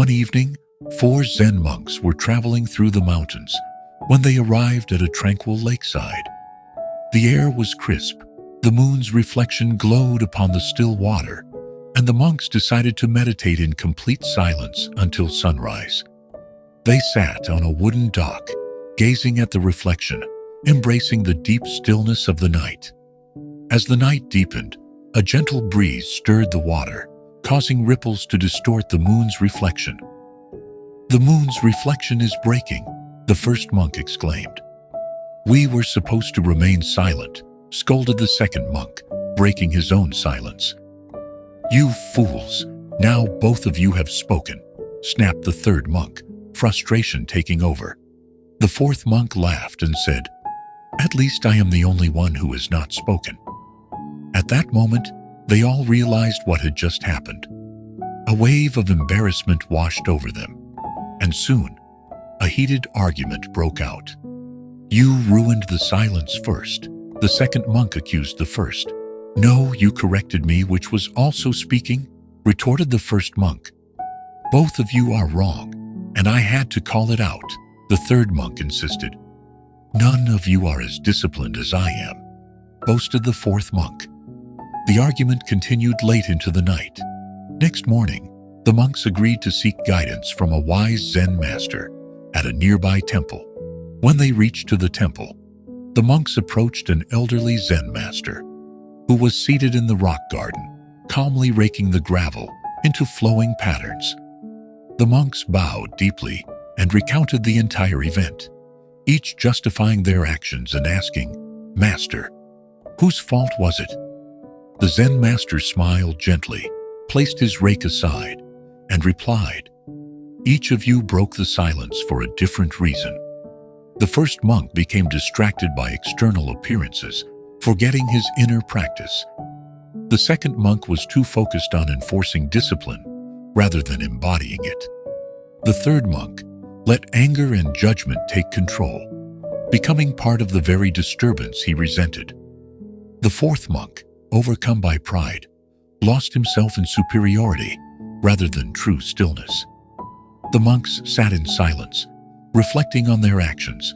One evening, 4 Zen monks were traveling through the mountains when they arrived at a tranquil lakeside. The air was crisp, the moon's reflection glowed upon the still water, and the monks decided to meditate in complete silence until sunrise. They sat on a wooden dock, gazing at the reflection, embracing the deep stillness of the night. As the night deepened, a gentle breeze stirred the water, causing ripples to distort the moon's reflection. "The moon's reflection is breaking," the first monk exclaimed. "We were supposed to remain silent," scolded the second monk, breaking his own silence. "You fools, now both of you have spoken," snapped the third monk, frustration taking over. The fourth monk laughed and said, "At least I am the only one who has not spoken." At that moment, they all realized what had just happened. A wave of embarrassment washed over them, and soon, a heated argument broke out. "You ruined the silence first," the second monk accused the first. "No, you corrected me, which was also speaking," retorted the first monk. "Both of you are wrong, and I had to call it out," the third monk insisted. "None of you are as disciplined as I am," boasted the fourth monk. The argument continued late into the night. Next morning, the monks agreed to seek guidance from a wise Zen master at a nearby temple. When they reached to the temple, the monks approached an elderly Zen master who was seated in the rock garden, calmly raking the gravel into flowing patterns. The monks bowed deeply and recounted the entire event, each justifying their actions and asking, "Master, whose fault was it?" The Zen master smiled gently, placed his rake aside, and replied, "Each of you broke the silence for a different reason." The first monk became distracted by external appearances, forgetting his inner practice. The second monk was too focused on enforcing discipline rather than embodying it. The third monk let anger and judgment take control, becoming part of the very disturbance he resented. The fourth monk, overcome by pride, lost himself in superiority rather than true stillness. The monks sat in silence, reflecting on their actions.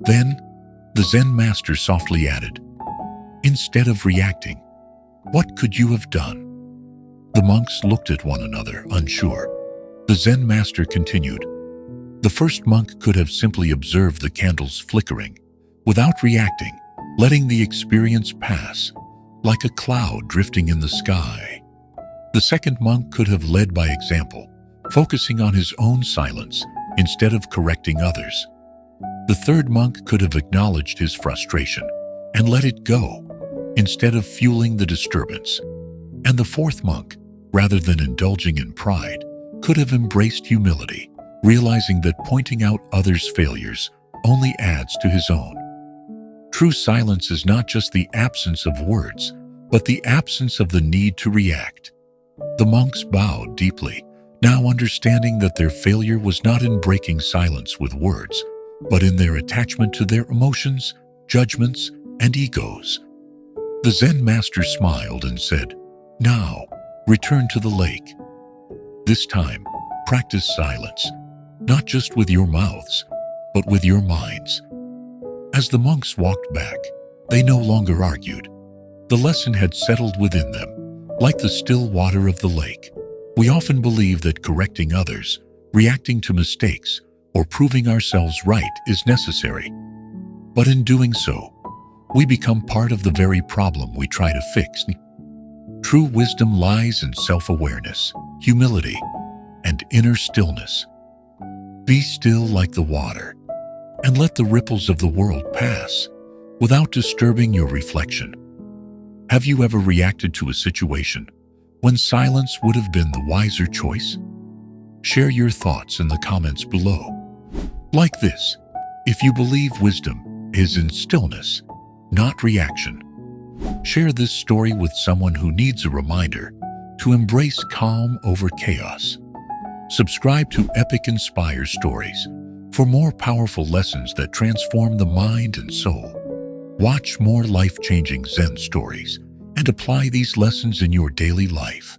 Then, the Zen master softly added, "Instead of reacting, what could you have done?" The monks looked at one another, unsure. The Zen master continued, "The first monk could have simply observed the candles flickering, without reacting, letting the experience pass, like a cloud drifting in the sky. The second monk could have led by example, focusing on his own silence instead of correcting others. The third monk could have acknowledged his frustration and let it go, instead of fueling the disturbance. And the fourth monk, rather than indulging in pride, could have embraced humility, realizing that pointing out others' failures only adds to his own. True silence is not just the absence of words, but the absence of the need to react." The monks bowed deeply, now understanding that their failure was not in breaking silence with words, but in their attachment to their emotions, judgments, and egos. The Zen master smiled and said, "Now, return to the lake. This time, practice silence, not just with your mouths, but with your minds." As the monks walked back, they no longer argued. The lesson had settled within them, like the still water of the lake. We often believe that correcting others, reacting to mistakes, or proving ourselves right is necessary. But in doing so, we become part of the very problem we try to fix. True wisdom lies in self-awareness, humility, and inner stillness. Be still like the water, and let the ripples of the world pass, without disturbing your reflection. Have you ever reacted to a situation when silence would have been the wiser choice? Share your thoughts in the comments below. Like this, if you believe wisdom is in stillness, not reaction. Share this story with someone who needs a reminder to embrace calm over chaos. Subscribe to Epic Inspire Stories for more powerful lessons that transform the mind and soul. Watch more life-changing Zen stories and apply these lessons in your daily life.